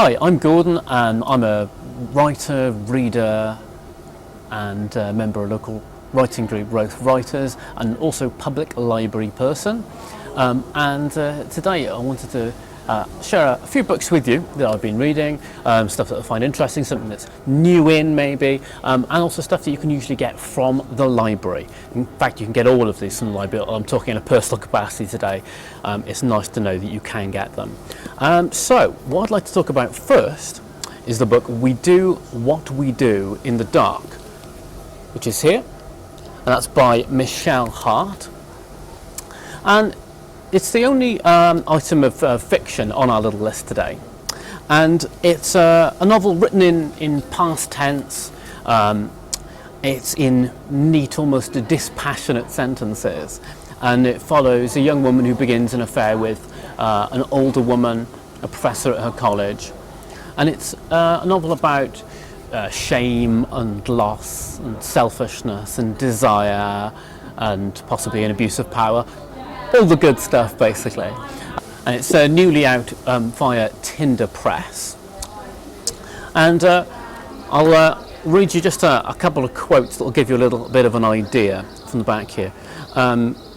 Hi, I'm Gordon and I'm a writer, reader and member of a local writing group, Growth Writers, and also public library person. Today I wanted to share a few books with you that I've been reading, stuff that I find interesting, something that's new in maybe, and also stuff that you can usually get from the library. In fact, you can get all of these from the library. I'm talking in a personal capacity today. It's nice to know that you can get them. So what I'd like to talk about first is the book We Do What We Do in the Dark, which is here, and that's by Michelle Hart. And it's the only item of fiction on our little list today, and it's a novel written in past tense. It's in neat, almost dispassionate sentences, and it follows a young woman who begins an affair with an older woman, a professor at her college, and it's a novel about shame and loss and selfishness and desire and possibly an abuse of power. All the good stuff, basically. And it's newly out via Tinder Press. And I'll read you just a couple of quotes that will give you a little bit of an idea from the back here.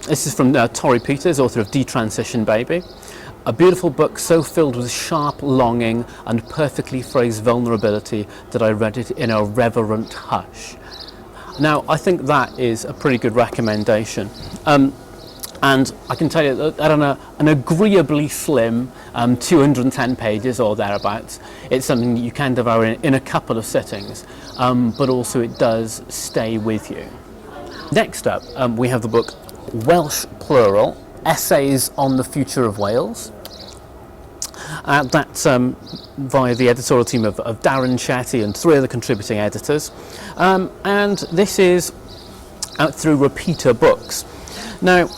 This is from Torrey Peters, author of Detransition Baby. A beautiful book so filled with sharp longing and perfectly phrased vulnerability that I read it in a reverent hush. Now, I think that is a pretty good recommendation. And I can tell you that on an agreeably slim 210 pages or thereabouts, it's something that you can devour in a couple of sittings, but also it does stay with you. Next up, we have the book Welsh, Plural, Essays on the Future of Wales. That's via the editorial team of Darren, Chetty and 3 other contributing editors. And this is out through Repeater Books. Now,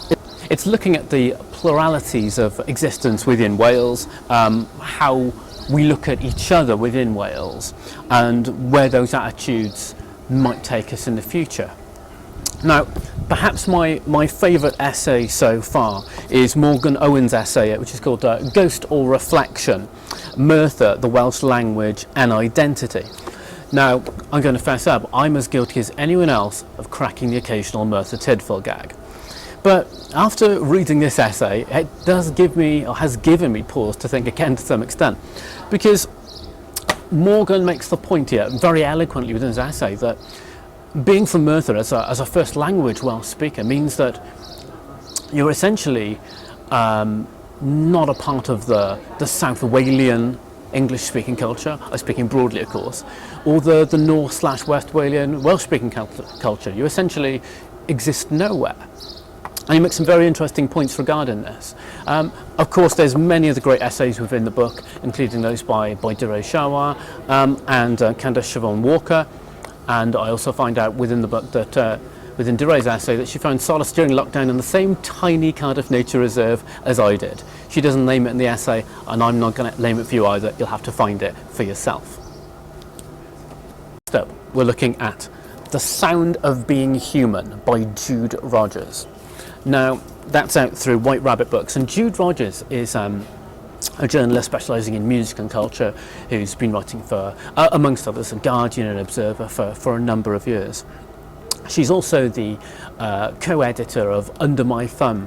it's looking at the pluralities of existence within Wales, how we look at each other within Wales, and where those attitudes might take us in the future. Now, perhaps my favourite essay so far is Morgan Owen's essay, which is called Ghost or Reflection, Merthyr, the Welsh Language and Identity. Now, I'm going to fess up, I'm as guilty as anyone else of cracking the occasional Merthyr Tydfil gag. But after reading this essay, it does give me, or has given me, pause to think again to some extent, because Morgan makes the point here, very eloquently within his essay, that being from Merthyr as a first language Welsh speaker means that you're essentially not a part of the South Walian English-speaking culture, I'm speaking broadly of course, or the North/West Walian Welsh-speaking culture. You essentially exist nowhere. And he makes some very interesting points regarding this. Of course, there's many of the great essays within the book, including those by Dire Shawa and Candace Siobhan Walker. And I also find out within the book that, within Dire's essay, that she found solace during lockdown in the same tiny Cardiff nature reserve as I did. She doesn't name it in the essay, and I'm not going to name it for you either. You'll have to find it for yourself. Next up, we're looking at The Sound of Being Human by Jude Rogers. Now, that's out through White Rabbit Books, and Jude Rogers is a journalist specialising in music and culture who's been writing for, amongst others, The Guardian and Observer for a number of years. She's also the co-editor of Under My Thumb,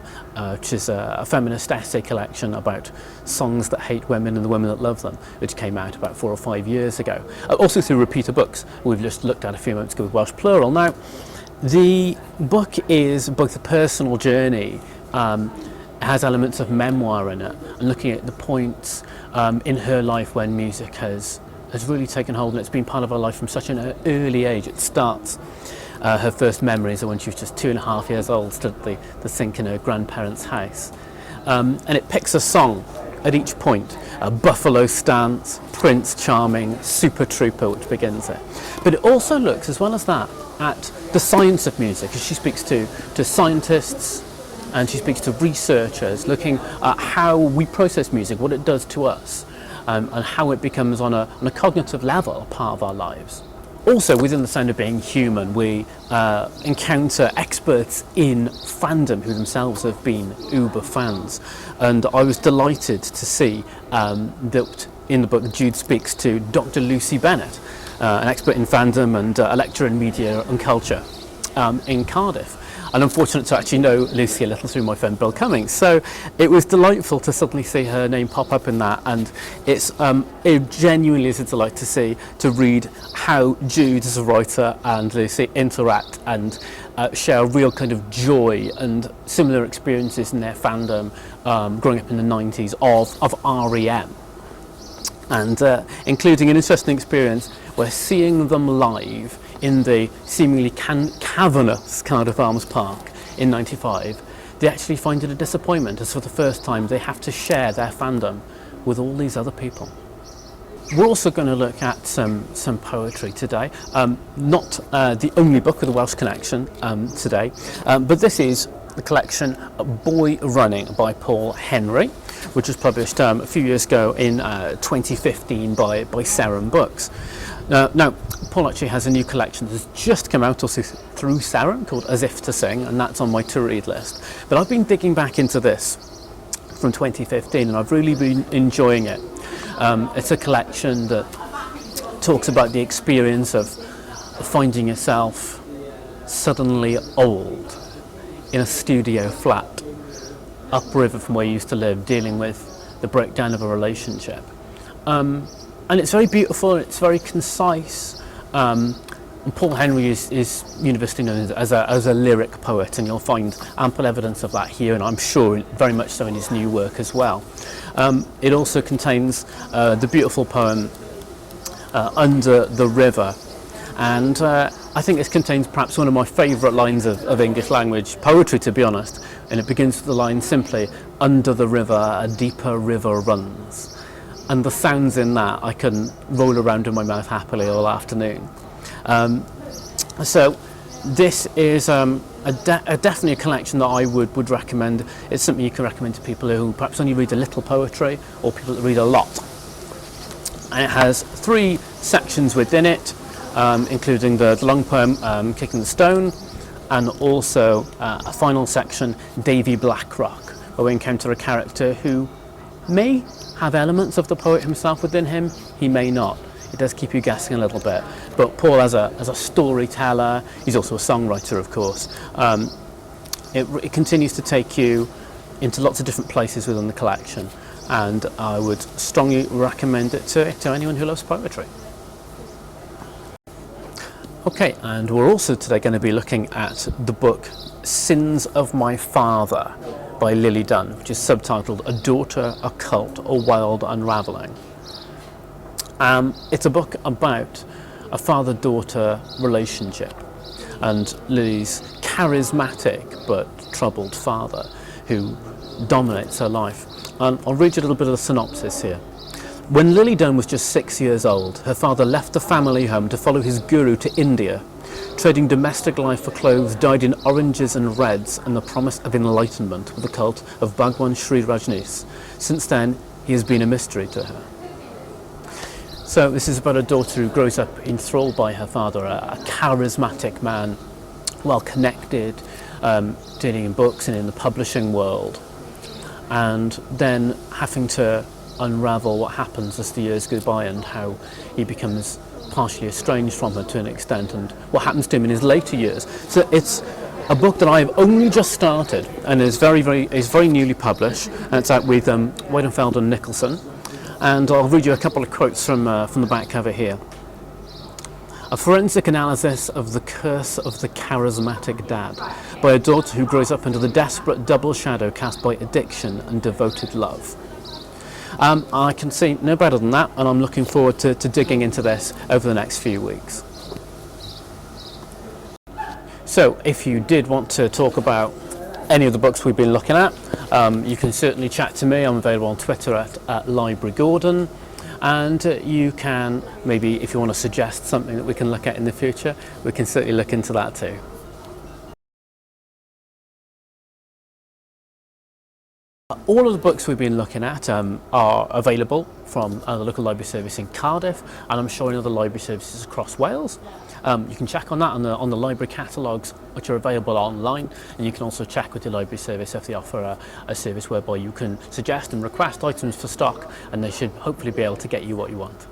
which is a feminist essay collection about songs that hate women and the women that love them, which came out about 4 or 5 years ago. Also through Repeater Books, we've just looked at a few moments ago with Welsh Plural. Now, the book is both a personal journey, it has elements of memoir in it, and looking at the points in her life when music has really taken hold, and it's been part of her life from such an early age. It starts, her first memories are when she was just 2.5 years old, stood at the sink in her grandparents' house. And it picks a song at each point, Buffalo Stance, Prince Charming, Super Trooper, which begins it. But it also looks, as well as that, at the science of music, as she speaks to scientists and she speaks to researchers, looking at how we process music, what it does to us, and how it becomes on a cognitive level a part of our lives. Also, within the Sound of Being Human, we encounter experts in fandom who themselves have been Uber fans. And I was delighted to see that in the book Jude speaks to Dr. Lucy Bennett, an expert in fandom and a lecturer in media and culture in Cardiff. And I'm fortunate to actually know Lucy a little through my friend Bill Cummings. So it was delightful to suddenly see her name pop up in that, and it genuinely is a delight to read how Jude as a writer and Lucy interact and share a real kind of joy and similar experiences in their fandom growing up in the 90s of REM. And including an interesting experience where seeing them live in the seemingly cavernous Cardiff Arms Park in '95, they actually find it a disappointment as for the first time they have to share their fandom with all these other people. We're also going to look at some poetry today, not the only book with a Welsh connection today, but this is the collection Boy Running by Paul Henry, which was published a few years ago in 2015 by Seren Books. Now, Paul actually has a new collection that's just come out also through Seren called As If to Sing, and that's on my to-read list. But I've been digging back into this from 2015 and I've really been enjoying it. It's a collection that talks about the experience of finding yourself suddenly old in a studio flat upriver from where you used to live, dealing with the breakdown of a relationship. And it's very beautiful, it's very concise. And Paul Henry is universally known as a lyric poet, and you'll find ample evidence of that here, and I'm sure very much so in his new work as well. It also contains the beautiful poem Under the River, and I think this contains perhaps one of my favourite lines of English language poetry, to be honest, and it begins with the line simply, "Under the river a deeper river runs." And the sounds in that I can roll around in my mouth happily all afternoon. So this is definitely a collection that I would recommend. It's something you can recommend to people who perhaps only read a little poetry or people that read a lot. And it has 3 sections within it, including the long poem Kicking the Stone, and also a final section, Davy Blackrock, where we encounter a character who may have elements of the poet himself within him, he may not. It does keep you guessing a little bit. But Paul, as a storyteller, he's also a songwriter, of course. It continues to take you into lots of different places within the collection, and I would strongly recommend it to anyone who loves poetry. Okay, and we're also today going to be looking at the book Sins of My Father by Lily Dunn, which is subtitled A Daughter, a Cult, a Wild Unravelling. It's a book about a father-daughter relationship and Lily's charismatic but troubled father who dominates her life. And I'll read you a little bit of the synopsis here. When Lily Dunn was just 6 years old, her father left the family home to follow his guru to India. Trading domestic life for clothes dyed in oranges and reds and the promise of enlightenment with the cult of Bhagwan Sri Rajneesh. Since then, he has been a mystery to her. So this is about a daughter who grows up enthralled by her father, a charismatic man, well connected, dealing in books and in the publishing world, and then having to unravel what happens as the years go by and how he becomes partially estranged from her to an extent, and what happens to him in his later years. So it's a book that I've only just started and is very newly published, and it's out with Weidenfeld and Nicolson. And I'll read you a couple of quotes from the back cover here. A forensic analysis of the curse of the charismatic dad by a daughter who grows up under the desperate double shadow cast by addiction and devoted love. I can see no better than that, and I'm looking forward to digging into this over the next few weeks. So if you did want to talk about any of the books we've been looking at, you can certainly chat to me. I'm available on Twitter at Library Gordon, and you can maybe, if you want to suggest something that we can look at in the future, we can certainly look into that too. All of the books we've been looking at are available from the local library service in Cardiff, and I'm showing other library services across Wales. You can check on that on the library catalogues, which are available online, and you can also check with the library service if they offer a service whereby you can suggest and request items for stock, and they should hopefully be able to get you what you want.